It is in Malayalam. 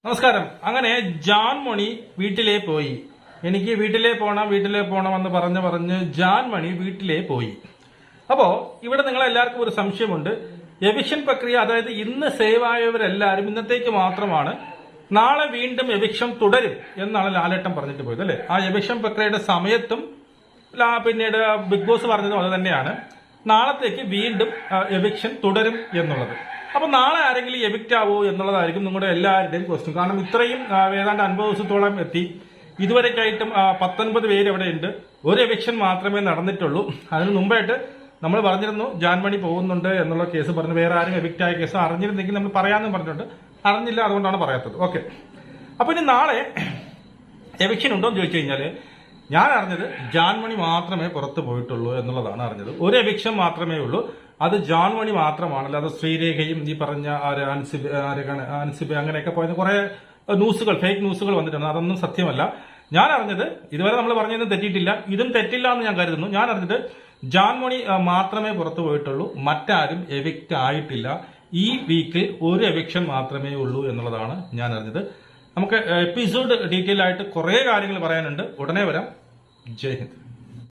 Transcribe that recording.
നമസ്കാരം. അങ്ങനെ ജാൻ മണി വീട്ടിലേ പോയി. എനിക്ക് വീട്ടിലേ പോണം എന്ന് പറഞ്ഞ് ജാൻ മണി വീട്ടിലേ പോയി. അപ്പോ ഇവിടെ നിങ്ങളെല്ലാവർക്കും ഒരു സംശയമുണ്ട്. എവിക്ഷൻ പ്രക്രിയ, അതായത് ഇന്ന് സേവ് ആയവരെല്ലാവരും ഇന്നത്തേക്ക് മാത്രമാണ്, നാളെ വീണ്ടും എവിക്ഷൻ തുടരും എന്നാണ് ലാലേട്ടൻ പറഞ്ഞിട്ട് പോയത് അല്ലെ. ആ എവിക്ഷൻ പ്രക്രിയയുടെ സമയത്തും പിന്നീട് ബിഗ് ബോസ് പറഞ്ഞതും അത് തന്നെയാണ്, നാളത്തേക്ക് വീണ്ടും എവിക്ഷൻ തുടരും എന്നുള്ളത്. അപ്പൊ നാളെ ആരെങ്കിലും എവിക്റ്റ് ആവോ എന്നുള്ളതായിരിക്കും നിങ്ങളുടെ എല്ലാവരുടെയും ക്വസ്റ്റ്യൻ. കാരണം ഇത്രയും ഏതാണ്ട് 50 ദിവസത്തോളം എത്തി, ഇതുവരെക്കായിട്ടും 19 പേര് അവിടെ ഉണ്ട്. ഒരു എവിക്ഷൻ മാത്രമേ നടന്നിട്ടുള്ളൂ. അതിന് മുമ്പായിട്ട് നമ്മൾ പറഞ്ഞിരുന്നു ജാൻമണി പോകുന്നുണ്ട് എന്നുള്ള കേസ് പറഞ്ഞു. വേറെ ആരും എവിക്റ്റ് ആയ കേസ് അറിഞ്ഞിരുന്നെങ്കിൽ നമ്മൾ പറയാമെന്ന് പറഞ്ഞിട്ടുണ്ട്. അറിഞ്ഞില്ല, അതുകൊണ്ടാണ് പറയാത്തത്. ഓക്കെ, അപ്പൊ ഇനി നാളെ എവിക്ഷൻ ഉണ്ടോ എന്ന് ചോദിച്ചു കഴിഞ്ഞാല് ഞാൻ അറിഞ്ഞത് ജാൻമണി മാത്രമേ പുറത്ത് പോയിട്ടുള്ളൂ എന്നുള്ളതാണ് അറിഞ്ഞത്. ഒരു എവിക്ഷൻ മാത്രമേ ഉള്ളൂ, അത് ജാൻമണി മാത്രമാണല്ലോ. അത് ശ്രീരേഖയും ഈ പറഞ്ഞ അൻസിബ അങ്ങനെയൊക്കെ പോയത് കുറെ ന്യൂസുകൾ, ഫേക്ക് ന്യൂസുകൾ വന്നിട്ടുണ്ട്. അതൊന്നും സത്യമല്ല. ഞാൻ അറിഞ്ഞത്, ഇതുവരെ നമ്മൾ പറഞ്ഞതൊന്നും തെറ്റിയിട്ടില്ല, ഇതും തെറ്റില്ല എന്ന് ഞാൻ കരുതുന്നു. ഞാൻ അറിഞ്ഞത് ജാൻമണി മാത്രമേ പുറത്തു പോയിട്ടുള്ളൂ, മറ്റാരും എവിക്റ്റ് ആയിട്ടില്ല. ഈ വീക്കിൽ ഒരു എവിക്ഷൻ മാത്രമേ ഉള്ളൂ എന്നുള്ളതാണ് ഞാൻ അറിഞ്ഞത്. നമുക്ക് എപ്പിസോഡ് ഡീറ്റെയിൽ ആയിട്ട് കുറെ കാര്യങ്ങൾ പറയാനുണ്ട്. ഉടനെ വരാം. ജയ് ഹിന്ദ്.